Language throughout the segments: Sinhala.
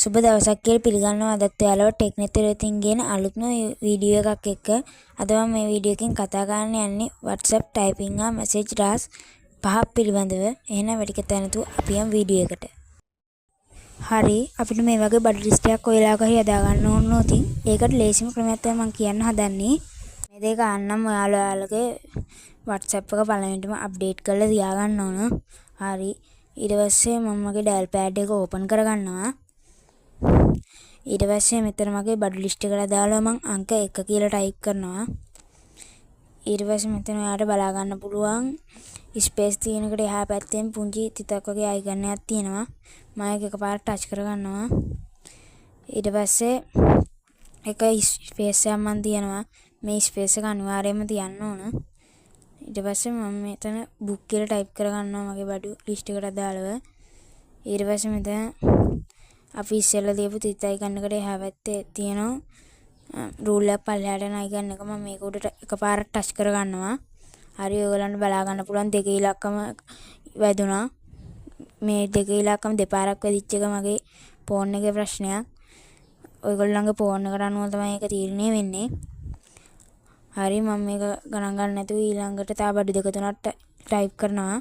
සුබ දවසක් කියලා පිළිගන්නවා. අදත් ඔයාලව ටෙක්නෙත් ඉතින් ගෙන අලුත්ම වීඩියෝ එකක් එක්ක අද මම මේ වීඩියෝ එකෙන් කතා කරන්න යන්නේ WhatsApp typing හා message ඩාස් 5ක් පිළිබඳව. එහෙනම් වැඩි කතා නැතුව අපි යමු වීඩියෝ එකට. හරි, අපිට මේ වගේ බඩු ලිස්ට් එකක් ඔයලාක හරි හදා ගන්න ඕන නෝතින්. ඒකට ලේසිම ක්‍රමයක් තමයි මම කියන්න හදන්නේ. මේ දෙක අන්නම් ඔයාලගේ WhatsApp එක පළවෙනිටම අප්ඩේට් කරලා තියාගන්න ඕන. හරි. ඊට පස්සේ මම මගේ ඩයල් පෑඩ් එක ඕපන් කරගන්නවා. ඊට පස්සේ මෙතන මගේ බඩු ලිස්ට් එකට දාලා මම අංක 1 කියලා ටයිප් කරනවා. ඊට පස්සේ මෙතන ඔයාලට බලා ගන්න පුළුවන් ස්පේස් තියෙනකට එහා පැත්තෙන් පුංචි තිතක් වගේ අයිකන් එකක් තියෙනවා. මම ඒක එකපාරට ටච් කරගන්නවා. ඊට පස්සේ එක ස්පේස් එකක් මම තියනවා. මේ ස්පේස් එක අනිවාර්යයෙන්ම තියන්න ඕන. ඊට පස්සේ මම මෙතන බුක් කියලා ටයිප් කරගන්නවා මගේ බඩු ලිස්ට් එකට දාලා. ඊට පස්සේ මෙතන අපි ඉස්සෙල්ලා දීපු තිත් අයිකන් එකට එහා පැත්තේ තියෙනවා රූල් එක පල්ලෙහාට යන අයිකන් එක. මම මේක උඩට එකපාරට ටච් කරගන්නවා. හරි, ඔයගලන්ට බලා ගන්න පුළුවන් දෙක ඉලක්කම වැදුනා. මේ දෙක ඉලක්කම දෙපාරක් වැදිච්ච එක මගේ ෆෝන් එකේ ප්‍රශ්නයක්. ඔයගොල්ලන්ගේ ෆෝන් එකට අනුව තමයි ඒක තීරණය වෙන්නේ. හරි, මම මේක ගණන් ගන්න නැතුව ඊළඟට තව බඩු දෙක තුනක් ටයිප් කරනවා.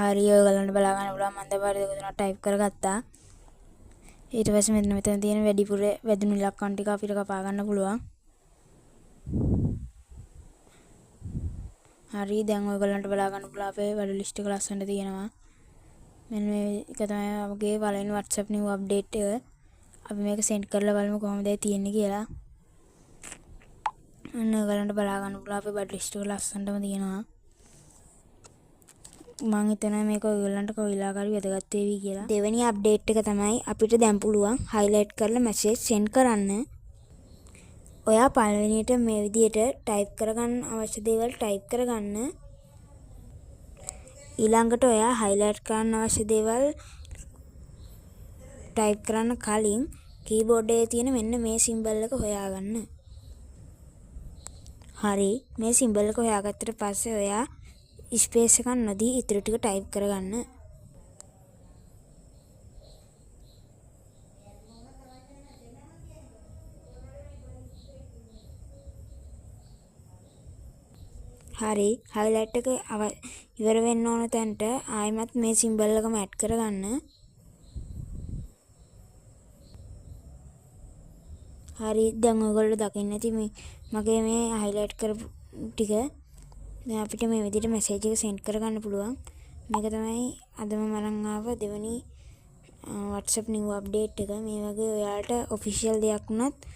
හරි, ඔයගලන්ට බලා ගන්න පුළුවන් මම දැන් බඩු දෙක තුනක් ටයිප් කරගත්තා. ඊට පස්සේ මෙතන තියෙන වැඩිපුර වැදුණු ඉලක්කම් ටික අපිට කපා ගන්න පුළුවන්. හරි, දැන් ඔයගලන්ට බලා ගන්න පුළුවන් අපේ බඩු ලිස්ට් එක ලස්සනට තියෙනවා. මෙන්න මේක තමයි අපගේ පළවෙනි WhatsApp new update එක. අපි මේක සෙන්ඩ් කරලා බලමු කොහොමද ඒ තියෙන්නේ කියලා. අන්න ඔයගලන්ට බලා ගන්න පුළුවන් අපේ බඩු ලිස්ට් එක ලස්සනටම තියෙනවා. මම හිතනවා මේක ඔයගලන්ට කොයිලා කරි වැදගත් වේවි කියලා. දෙවෙනි අප්ඩේට් එක තමයි අපිට දැන් පුළුවන් highlight කරලා message send කරන්න. ඔයා පළවෙනියට මේ විදිහට type කරගන්න අවශ්‍ය දේවල් type කරගන්න. ඊළඟට ඔයා highlight කරන්න අවශ්‍ය දේවල් type කරන්න කලින් keyboard එකේ තියෙන මෙන්න මේ symbol එක හොයාගන්න. හරි, මේ symbol එක හොයාගත්තට පස්සේ ඔයා ස්පේස් එකක් නොදී ඉතුරු ටික ටයිප් කරගන්න. හරි, highlight එක ඉවර වෙන්න ඕන තැනට ආයෙමත් මේ symbol එකම ඇඩ් කරගන්න. හරි, දැන් ඔයගොල්ලෝ දකින්න ඇති මගේ මේ highlight කරපු ටික දැන් අපිට මේ විදිහට මැසේජ් එක සෙන්ඩ් කරගන්න පුළුවන්. මේක තමයි අදම මරන් ආව දෙවෙනි WhatsApp new update එක. මේ වගේ ඔයාලට ඔෆිෂියල් දෙයක් වුණත්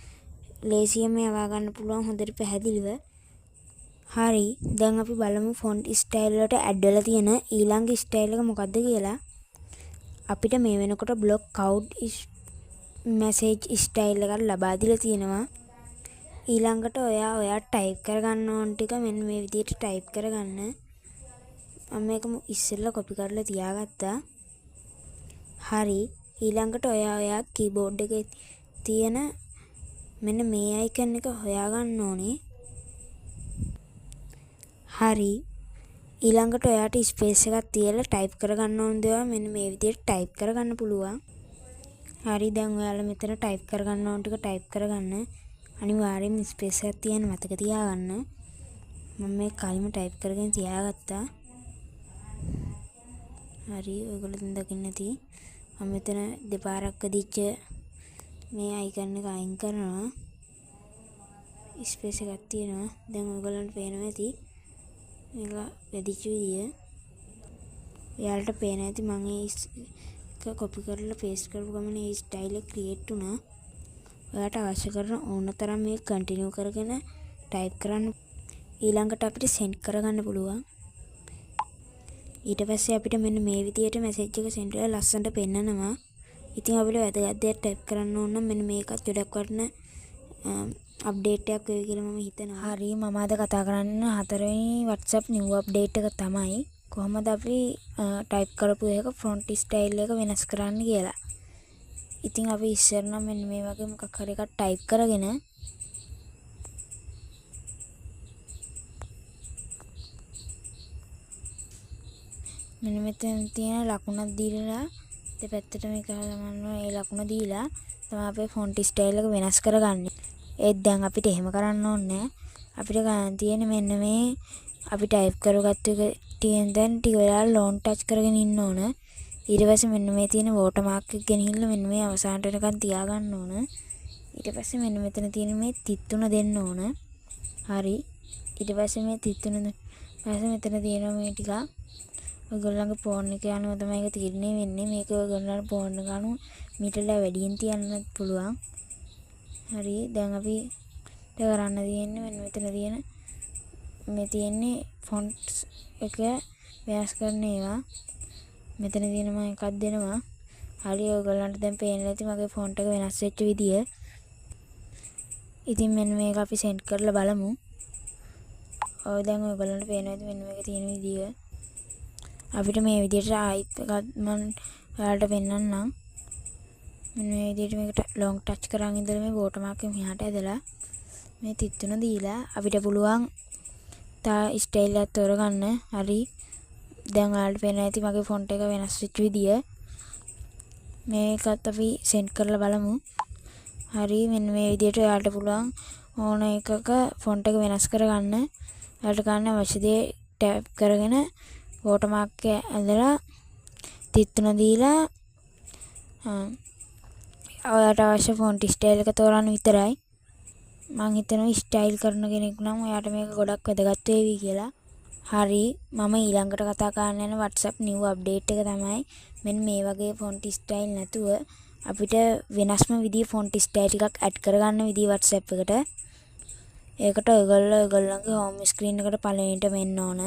ලේසියෙන්ම යවා ගන්න පුළුවන් හොඳට පැහැදිලිව. හරි, දැන් අපි බලමු ෆොන්ට් ස්ටයිල් වලට ඇඩ් වෙලා තියෙන ඊළඟ ස්ටයිල් එක මොකක්ද කියලා. අපිට මේ වෙනකොට block out message style එකක් ලබා දීලා තියෙනවා. ඊළඟට ඔයා ටයිප් කරගන්න ඕන ටික මෙන්න මේ විදිහට ටයිප් කරගන්න. මම මේක ඉස්සෙල්ලා කොපි කරලා තියාගත්තා. හරි, ඊළඟට ඔයා කීබෝඩ් එකේ තියෙන මෙන්න මේ අයිකන් එක හොයාගන්න ඕනේ. හරි, ඊළඟට ඔයාට ස්පේස් එකක් තියලා ටයිප් කරගන්න ඕන දේවල් මෙන්න මේ විදිහට ටයිප් කරගන්න පුළුවන්. හරි, දැන් ඔයාලා මෙතන ටයිප් කරගන්න ඕන ටික ටයිප් කරගන්න. අනිවාර්යයෙන්ම ස්පේස් එකක් තියන්න මතක තියාගන්න. මම මේ කලින්ම ටයිප් කරගෙන තියාගත්තා. හරි, ඔයගොල්ලෝ දැන් දකින්න ඇති මම මෙතන දෙපාරක් වැදිච්ච මේ අයිකන් එක අයින් කරනවා. ස්පේස් එකක් තියෙනවා. දැන් ඔයගොල්ලන්ට පේනවා ඇති මේක වැදිච්ච විදිය. එයාලට පේන ඇති මම ඒක කොපි කරලා පේස්ට් කරපු ගමන් මේ ස්ටයිල් එක ක්‍රියේට් වුණා. ඔයාට අවශ්‍ය කරන ඕන තරම් මේක කන්ටිනියු කරගෙන ටයිප් කරන්න. ඊළඟට අපිට සෙන්ඩ් කරගන්න පුළුවන්. ඊට පස්සේ අපිට මෙන්න මේ විදියට මැසේජ් එක සෙන්ඩ් වෙලා ලස්සනට පෙන්නනවා. ඉතින් අපිට වැදගත් දේක් ටයිප් කරන්න ඕන නම් මෙන්න මේකත් ගොඩක් වටින අප්ඩේට් එකක් වෙයි කියලා මම හිතනවා. හරි මම අද කතා කරන්න 4 වෙනි WhatsApp new update එක තමයි කොහොමද අපි ටයිප් කරපු එක ෆොන්ට් ස්ටයිල් එක වෙනස් කරන්න කියලා. ඉතින් අපි ඉස්සර නම් මෙන්න මේ වගේ මොකක් හරි එකක් ටයිප් කරගෙන මෙන්න මෙතන තියෙන ලකුණක් දීලා දෙපැත්තට මේක ගමන්න ඒ ලකුණ දීලා තමයි අපේ ෆොන්ට් ස්ටයිල් එක වෙනස් කරගන්නේ. ඒත් දැන් අපිට එහෙම කරන්න ඕනේ අපිට ගන්න තියෙන මෙන්න මේ අපි ටයිප් කරගත්ත එක තියෙන දැන් ටික වෙලා ලොන් ටච් කරගෙන ඉන්න ඕන. ඊට පස්සේ මෙන්න මේ තියෙන වෝටර් මාක් එක ගෙනහිල්ලා මෙන්න මේ අවසානට වෙනකන් තියාගන්න ඕන. ඊට පස්සේ මෙන්න මෙතන තියෙන මේ තිත් තුන දෙන්න ඕන. හරි. ඊට පස්සේ මේ තිත් තුන ඊපස්සේ මෙතන තියෙන මේ ටික ඔයගොල්ලන්ගේ ෆෝන් එක යනවා තමයි ඒක තීරණය වෙන්නේ. මේක ඔයගොල්ලන්ගේ ෆෝන් එක අනුව මීටරලා වැඩියෙන් තියන්නත් පුළුවන්. හරි දැන් අපි කරන්න තියෙන්නේ මෙන්න මෙතන තියෙන මේ තියෙන්නේ ෆොන්ට්ස් එක වෙනස් කරන ඒවා. මෙතන තියෙන මම එකක් දෙනවා. හරි ඔයගොල්ලන්ට දැන් පේන්න ඇති මගේ ෆොන්ට් එක වෙනස් වෙච්ච විදිය. ඉතින් මෙන්න මේක අපි සෙන්ඩ් කරලා බලමු. ඔය දැන් ඔයගොල්ලන්ට පේනවා ඇති මෙන්න මේක තියෙන විදිය. අපිට මේ විදියට ආයිත් එකක් මම ඔයාලට පෙන්නන්නම්. මෙන්න මේ විදියට මේකට ලොං ටච් කරන් ඉඳලා මේ වෝටර් මාක් එක මෙහාට ඇදලා මේ තිත් තුන දීලා අපිට පුළුවන් තා ස්ටයිල් එකක් තෝරගන්න. හරි දැන් ඔයාලට පේනවා ඇති මගේ ෆොන්ට් එක වෙනස් වෙච්ච විදිය. මේකත් අපි සෙන්ඩ් කරලා බලමු. හරි මෙන්න මේ විදියට ඔයාලට පුළුවන් ඕන එකක ෆොන්ට් එක වෙනස් කරගන්න. ඔයාලට ගන්න අවශ්‍ය දේ ටැප් කරගෙන වෝටර් මාක් එක ඇදලා තිත් තුන දීලා ඔයාලට අවශ්‍ය ෆොන්ට් ස්ටයිල් එක තෝරන්න විතරයි. මම හිතනවා ස්ටයිල් කරන කෙනෙක් නම් ඔයාට මේක ගොඩක් වැදගත් වෙවි කියලා. හරි මම ඊළඟට කතා කරන්න යන WhatsApp new update එක තමයි මෙන්න මේ වගේ ෆොන්ට් ස්ටයිල් නැතුව අපිට වෙනස්ම විදිහේ ෆොන්ට් ස්ටයිල් ටිකක් ඇඩ් කරගන්න විදිහ WhatsApp එකට. ඒකට ඔයගොල්ලන්ගේ හෝම් ස්ක්‍රීන් එකට පළවෙනිට මෙන්න ඕන.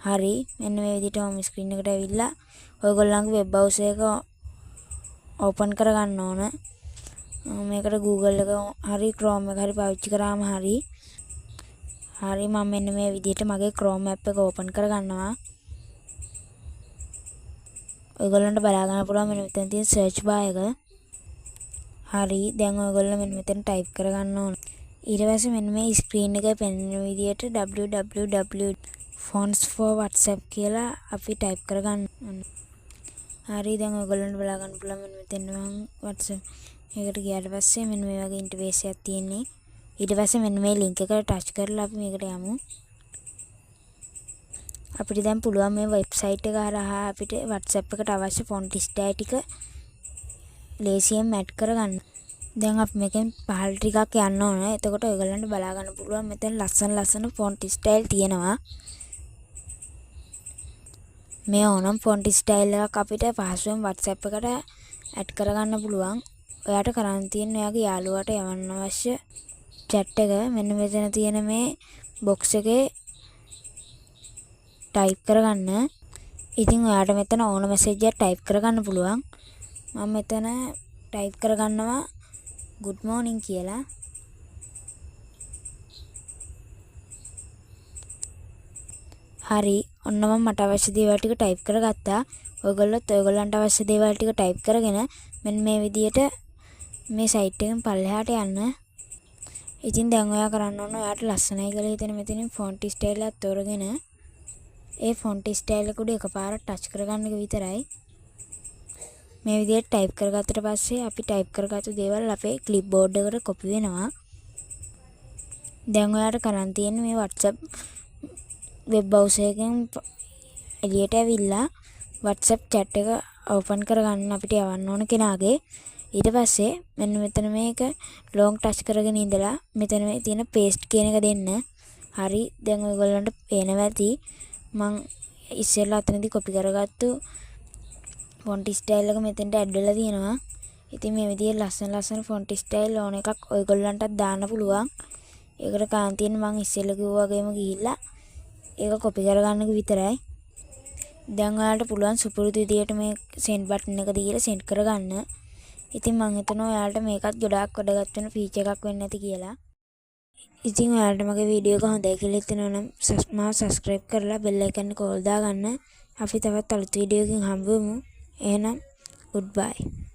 හරි මෙන්න මේ විදිහට හෝම් ස්ක්‍රීන් එකට ඇවිල්ලා ඔයගොල්ලන්ගේ වෙබ් බ්‍රවුසර් එක ඕපන් කරගන්න ඕන. මේකට Google එක හරි Chrome එක හරි පාවිච්චි කරාම හරි. හරි මම මෙන්න මේ විදිහට මගේ Chrome app එක ඕපන් කරගන්නවා. ඔයගොල්ලන්ට බලා ගන්න පුළුවන් මෙන්න මෙතන තියෙන search bar එක. හරි දැන් ඔයගොල්ලෝ මෙන්න මෙතන ටයිප් කරගන්න ඕන. ඊට පස්සේ මෙන්න මේ ස්ක්‍රීන් එකේ පෙනෙන විදිහට www.fonts4whatsapp කියලා අපි ටයිප් කරගන්න ඕන. හරි දැන් ඔයගොල්ලන්ට බලා ගන්න පුළුවන් මෙන්න මෙතන මම WhatsApp එකට ගියාට පස්සේ මෙන්න මේ වගේ ඉන්ටර්ෆේස් එකක් තියෙන්නේ. ඊට පස්සේ මෙන්න මේ ලින්ක් එකට ටච් කරලා අපි මේකට යමු. අපිට දැන් පුළුවන් මේ වෙබ්සයිට් එක හරහා අපිට WhatsApp එකට අවශ්‍ය ෆොන්ට් ස්ටයිල් ටික ලේසියෙන් ඇඩ් කරගන්න. දැන් අපි මේකෙන් පහළ ටිකක් යන්න ඕන. එතකොට ඔයගොල්ලන්ට බලා ගන්න පුළුවන් මෙතන ලස්සන ෆොන්ට් ස්ටයිල් තියෙනවා. මේ ඕනම් ෆොන්ට් ස්ටයිල් එකක් අපිට පහසුවෙන් WhatsApp එකට ඇඩ් කරගන්න පුළුවන්. ඔයාට කරන්න තියෙන්නේ ඔයාගේ යාළුවාට යවන්න අවශ්‍ය chat එක මෙන්න මෙතන තියෙන මේ box එකේ ටයිප් කරගන්න. ඉතින් ඔයාට මෙතන ඕන මැසේජ් එකක් ටයිප් කරගන්න පුළුවන්. මම මෙතන ටයිප් කරගන්නවා good morning කියලා. හරි ඔන්න මම මට අවශ්‍ය දේවල් ටික ටයිප් කරගත්තා. ඔයගොල්ලොත් ඔයගොල්ලන්ට අවශ්‍ය දේවල් ටික ටයිප් කරගෙන මෙන්න මේ විදියට මේ සයිට් එකෙන් පල්ලෙහාට යන්න. ඉතින් දැන් ඔයා කරන්න ඕන ඔයාට ලස්සනයි කියලා හිතෙන මෙතනින් ෆොන්ට් ස්ටයිල් එකක් තෝරගෙන ඒ ෆොන්ට් ස්ටයිල් එක උඩ එකපාරට ටච් කරගන්න එක විතරයි. මේ විදිහට ටයිප් කරගත්තට පස්සේ අපි ටයිප් කරගත්තු දේවල් අපේ ක්ලිප්බෝඩ් එකට කොපි වෙනවා. දැන් ඔයාට කරන් තියෙන්නේ මේ WhatsApp වෙබ් බ්‍රවුසර් එකෙන් එළියට ඇවිල්ලා WhatsApp chat එක ඕපන් කරගන්න අපිට යවන්න ඕන කෙනාගේ. ඊට පස්සේ මෙන්න මෙතන මේක ලොං ටච් කරගෙන ඉඳලා මෙතන මේ තියෙන paste කියන එක දෙන්න. හරි දැන් ඔයගොල්ලන්ට පේනවා ඇති මම ඉස්සෙල්ලා අතනදී කොපි කරගත්තු ෆොන්ට් ස්ටයිල් එක මෙතෙන්ට ඇඩ් වෙලා තියෙනවා. ඉතින් මේ විදිහේ ලස්සන ෆොන්ට් ස්ටයිල් ඕන එකක් ඔයගොල්ලන්ටත් දාන්න පුළුවන්. ඒකට කාන්තියෙන් මම ඉස්සෙල්ලා කිව්වා වගේම ගිහිල්ලා ඒක කොපි කරගන්න එක විතරයි. දැන් ඔයාලට පුළුවන් සුපුරුදු විදියට මේ send button එක දීලා send කරගන්න. ඉතින් මම හිතනවා ඔයාලට මේකත් ගොඩාක් වැදගත් වෙන feature එකක් වෙන්න ඇති කියලා. ඉතින් ඔයාලට මගේ වීඩියෝ එක හොඳයි කියලා හිතෙනවා නම් මාව subscribe කරලා bell icon එක all දාගන්න. අපි තවත් අලුත් වීඩියෝ එකකින් හම්බ වෙමු. එහෙනම් goodbye.